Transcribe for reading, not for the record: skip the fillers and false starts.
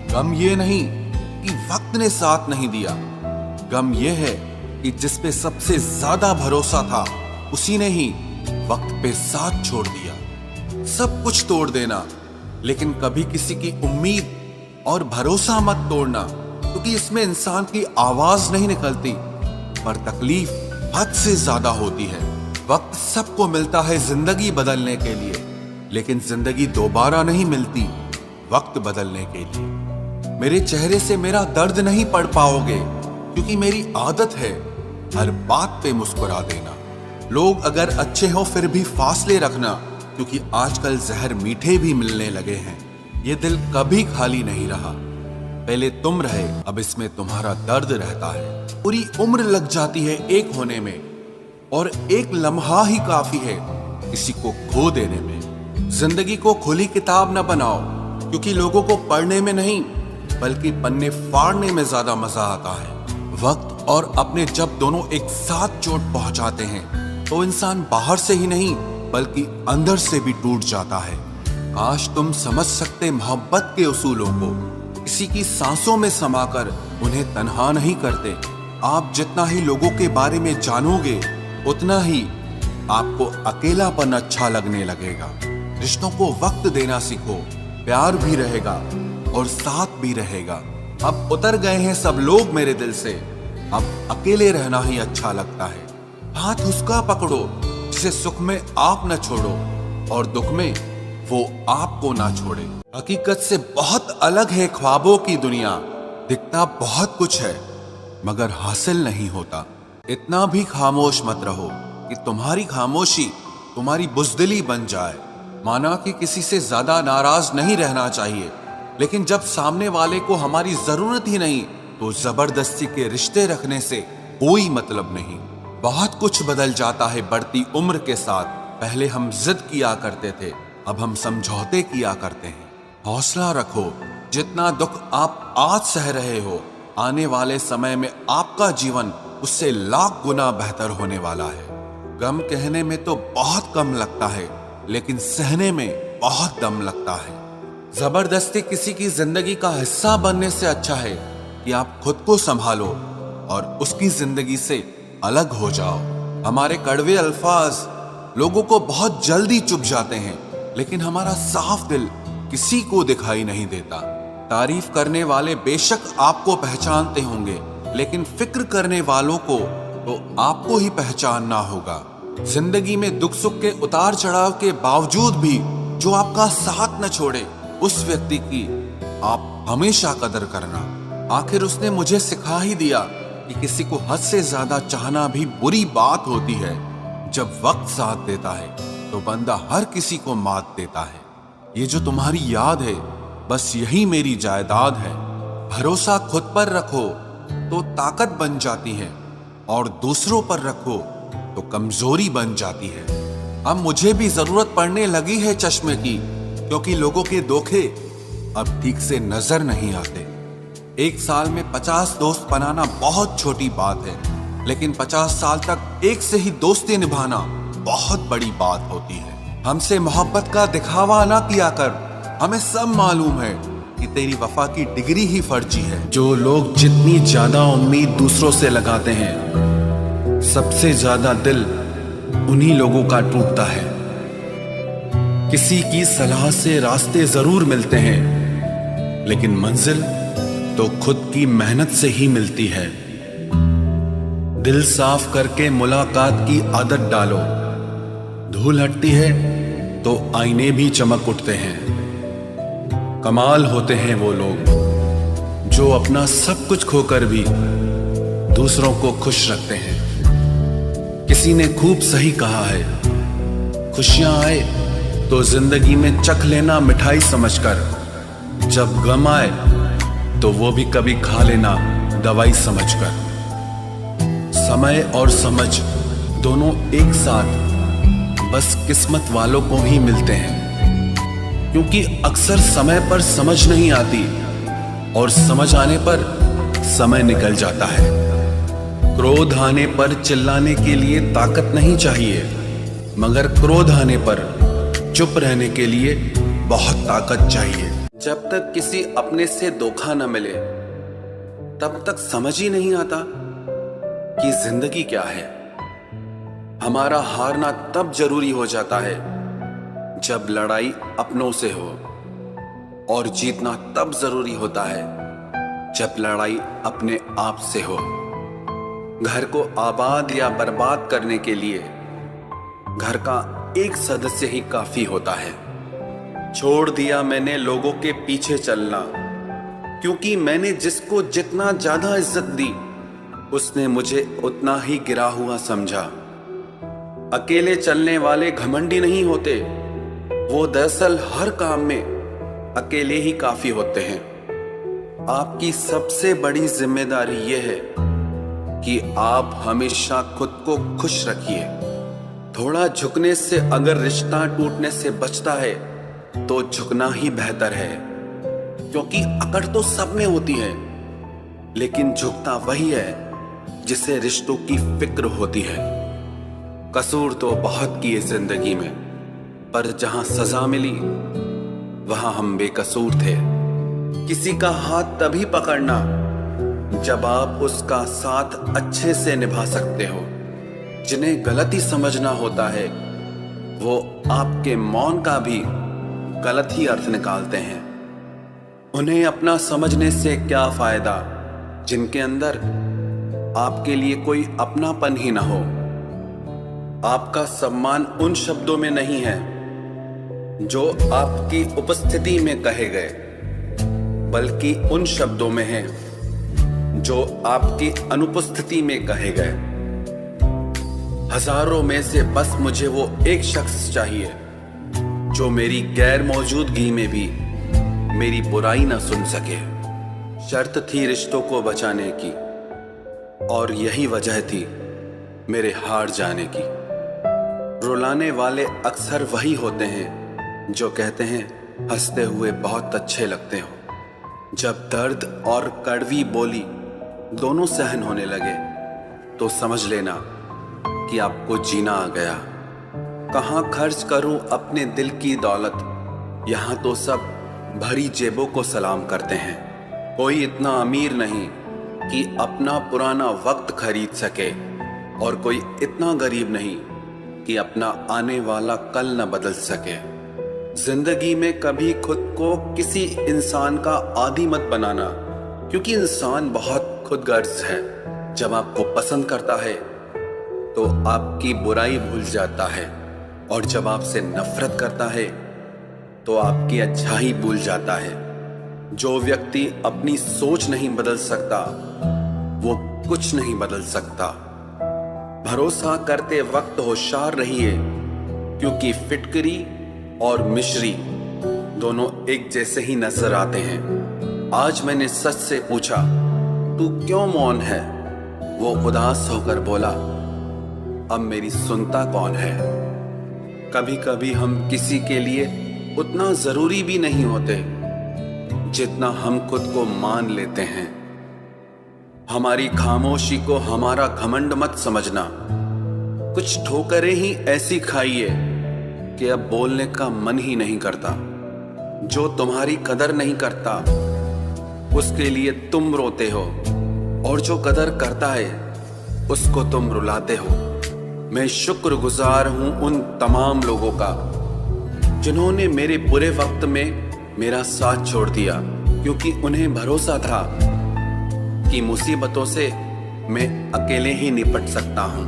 गम ये नहीं कि वक्त ने साथ नहीं दिया, गम ये है कि जिस पे सबसे ज्यादा भरोसा था उसी ने ही वक्त पे साथ छोड़ दिया। सब कुछ तोड़ देना, लेकिन कभी किसी की उम्मीद और भरोसा मत तोड़ना, क्योंकि इसमें इंसान की आवाज नहीं निकलती पर तकलीफ हद से ज्यादा होती है। वक्त सबको मिलता है जिंदगी बदलने के लिए, लेकिन जिंदगी दोबारा नहीं मिलती वक्त बदलने के लिए। मेरे चेहरे से मेरा दर्द नहीं पढ़ पाओगे, क्योंकि मेरी आदत है हर बात पे मुस्कुरा देना। लोग अगर अच्छे हो फिर भी फासले रखना, क्योंकि आजकल जहर मीठे भी मिलने लगे हैं। ये दिल कभी खाली नहीं रहा, पहले तुम रहे, अब इसमें तुम्हारा दर्द रहता है। पूरी उम्र लग जाती है एक होने में, और एक लम्हा ही काफी है किसी को खो देने में। जिंदगी को खुली किताब न बनाओ, क्योंकि लोगों को पढ़ने में नहीं बल्कि पन्ने फाड़ने में ज्यादा मजा आता है। वक्त और अपने जब दोनों एक साथ चोट पहुंचाते हैं तो इंसान बाहर से ही नहीं बल्कि अंदर से भी टूट जाता है। काश तुम समझ सकते मोहब्बत के उसूलों को, किसी की सांसों में समाकर उन्हें तन्हा नहीं करते। आप जितना ही लोगों के बारे में जानोगे उतना ही आपको अकेलापन अच्छा लगने लगेगा। रिश्तों को वक्त देना सीखो, प्यार भी रहेगा और साथ भी रहेगा। अब उतर गए हैं सब लोग मेरे दिल से, अब अकेले रहना ही अच्छा लगता है। हाथ उसका पकड़ो जिसे सुख में आप न छोड़ो और दुख में वो आपको ना छोड़े। हकीकत से बहुत अलग है ख्वाबों की दुनिया, दिखता बहुत कुछ है मगर हासिल नहीं होता। इतना भी खामोश मत रहो कि तुम्हारी खामोशी तुम्हारी बुज़दिली बन जाए। माना कि किसी से ज्यादा नाराज नहीं रहना चाहिए, लेकिन जब सामने वाले को हमारी जरूरत ही नहीं तो जबरदस्ती के रिश्ते रखने से कोई मतलब नहीं। बहुत कुछ बदल जाता है बढ़ती उम्र के साथ। पहले हम जिद किया करते थे, अब हम समझौते किया करते हैं। हौसला रखो, जितना दुख आप आज सह रहे हो आने वाले समय में आपका जीवन उससे लाख गुना बेहतर होने वाला है। गम कहने में तो बहुत कम लगता है, लेकिन सहने में बहुत दम लगता है। जबरदस्ती किसी की जिंदगी का हिस्सा बनने से अच्छा है कि आप खुद को संभालो और उसकी जिंदगी से अलग हो जाओ। हमारे कड़वे अल्फाज लोगों को बहुत जल्दी चुभ जाते हैं, लेकिन हमारा साफ दिल किसी को दिखाई नहीं देता। तारीफ करने वाले बेशक आपको पहचानते होंगे, लेकिन फिक्र करने वालों को तो आपको ही पहचानना होगा। जिंदगी में दुख सुख के उतार चढ़ाव के बावजूद भी जो आपका साथ न छोड़े, उस व्यक्ति की आप हमेशा कदर करना। आखिर उसने मुझे सिखा ही दिया कि किसी को हद से ज्यादा चाहना भी बुरी बात होती है। जब वक्त साथ देता है तो बंदा हर किसी को मात देता है। ये जो तुम्हारी याद है बस यही मेरी जायदाद है। भरोसा खुद पर रखो तो ताकत बन जाती है, और दूसरों पर रखो तो कमजोरी बन जाती है। अब मुझे भी जरूरत पड़ने लगी है चश्मे की, क्योंकि लोगों के धोखे अब ठीक से नजर नहीं आते। एक साल में 50 दोस्त बनाना बहुत छोटी बात है, लेकिन 50 साल तक एक से ही दोस्ती निभाना बहुत बड़ी बात होती है। हमसे मोहब्बत का दिखावा ना किया कर, हमें सब मालूम है कि तेरी वफा की डिग्री ही फर्जी है। जो लोग जितनी ज्यादा उम्मीद दूसरों से लगाते हैं, सबसे ज्यादा दिल उन्हीं लोगों का टूटता है। किसी की सलाह से रास्ते जरूर मिलते हैं, लेकिन मंजिल तो खुद की मेहनत से ही मिलती है। दिल साफ करके मुलाकात की आदत डालो, धूल हटती है तो आईने भी चमक उठते हैं। कमाल होते हैं वो लोग जो अपना सब कुछ खोकर भी दूसरों को खुश रखते हैं। किसी ने खूब सही कहा है, खुशियां आए तो जिंदगी में चख लेना मिठाई समझकर, जब गम आए तो वो भी कभी खा लेना दवाई समझकर। समय और समझ दोनों एक साथ बस किस्मत वालों को ही मिलते हैं, क्योंकि अक्सर समय पर समझ नहीं आती और समझ आने पर समय निकल जाता है। क्रोध आने पर चिल्लाने के लिए ताकत नहीं चाहिए, मगर क्रोध आने पर चुप रहने के लिए बहुत ताकत चाहिए। जब तक किसी अपने से धोखा न मिले तब तक समझ ही नहीं आता कि जिंदगी क्या है। हमारा हारना तब जरूरी हो जाता है जब लड़ाई अपनों से हो, और जीतना तब जरूरी होता है जब लड़ाई अपने आप से हो। घर को आबाद या बर्बाद करने के लिए घर का एक सदस्य ही काफी होता है। छोड़ दिया मैंने लोगों के पीछे चलना, क्योंकि मैंने जिसको जितना ज्यादा इज्जत दी उसने मुझे उतना ही गिरा हुआ समझा। अकेले चलने वाले घमंडी नहीं होते, वो दरअसल हर काम में अकेले ही काफी होते हैं। आपकी सबसे बड़ी जिम्मेदारी यह है कि आप हमेशा खुद को खुश रखिए। थोड़ा झुकने से अगर रिश्ता टूटने से बचता है तो झुकना ही बेहतर है, क्योंकि अकड़ तो सब में होती है, लेकिन झुकता वही है जिसे रिश्तों की फिक्र होती है। कसूर तो बहुत किए जिंदगी में, पर जहां सजा मिली वहां हम बेकसूर थे। किसी का हाथ तभी पकड़ना जब आप उसका साथ अच्छे से निभा सकते हो। जिन्हें गलती समझना होता है वो आपके मौन का भी गलत ही अर्थ निकालते हैं। उन्हें अपना समझने से क्या फायदा जिनके अंदर आपके लिए कोई अपनापन ही ना हो। आपका सम्मान उन शब्दों में नहीं है जो आपकी उपस्थिति में कहे गए, बल्कि उन शब्दों में है जो आपकी अनुपस्थिति में कहे गए। हजारों में से बस मुझे वो एक शख्स चाहिए जो मेरी गैर मौजूदगी में भी मेरी बुराई ना सुन सके। शर्त थी रिश्तों को बचाने की, और यही वजह थी मेरे हार जाने की। रुलाने वाले अक्सर वही होते हैं जो कहते हैं हंसते हुए बहुत अच्छे लगते हो। जब दर्द और कड़वी बोली दोनों सहन होने लगे तो समझ लेना कि आपको जीना आ गया। कहाँ खर्च करूं अपने दिल की दौलत, यहां तो सब भरी जेबों को सलाम करते हैं। कोई इतना अमीर नहीं कि अपना पुराना वक्त खरीद सके, और कोई इतना गरीब नहीं कि अपना आने वाला कल न बदल सके। जिंदगी में कभी खुद को किसी इंसान का आदी मत बनाना, क्योंकि इंसान बहुत खुदगर्ज है। जब आपको पसंद करता है तो आपकी बुराई भूल जाता है, और जब आपसे नफरत करता है तो आपकी अच्छाई भूल जाता है। जो व्यक्ति अपनी सोच नहीं बदल सकता वो कुछ नहीं बदल सकता। भरोसा करते वक्त होशियार रहिए, क्योंकि फिटकरी और मिश्री दोनों एक जैसे ही नजर आते हैं। आज मैंने सच से पूछा तू क्यों मौन है, वो उदास होकर बोला अब मेरी सुनता कौन है। कभी कभी हम किसी के लिए उतना जरूरी भी नहीं होते जितना हम खुद को मान लेते हैं। हमारी खामोशी को हमारा घमंड मत समझना। कुछ ठोकरें ही ऐसी खाइए कि अब बोलने का मन ही नहीं करता। जो तुम्हारी कदर नहीं करता उसके लिए तुम रोते हो, और जो कदर करता है उसको तुम रुलाते हो। मैं शुक्रगुजार हूं उन तमाम लोगों का जिन्होंने मेरे बुरे वक्त में मेरा साथ छोड़ दिया, क्योंकि उन्हें भरोसा था कि मुसीबतों से मैं अकेले ही निपट सकता हूं।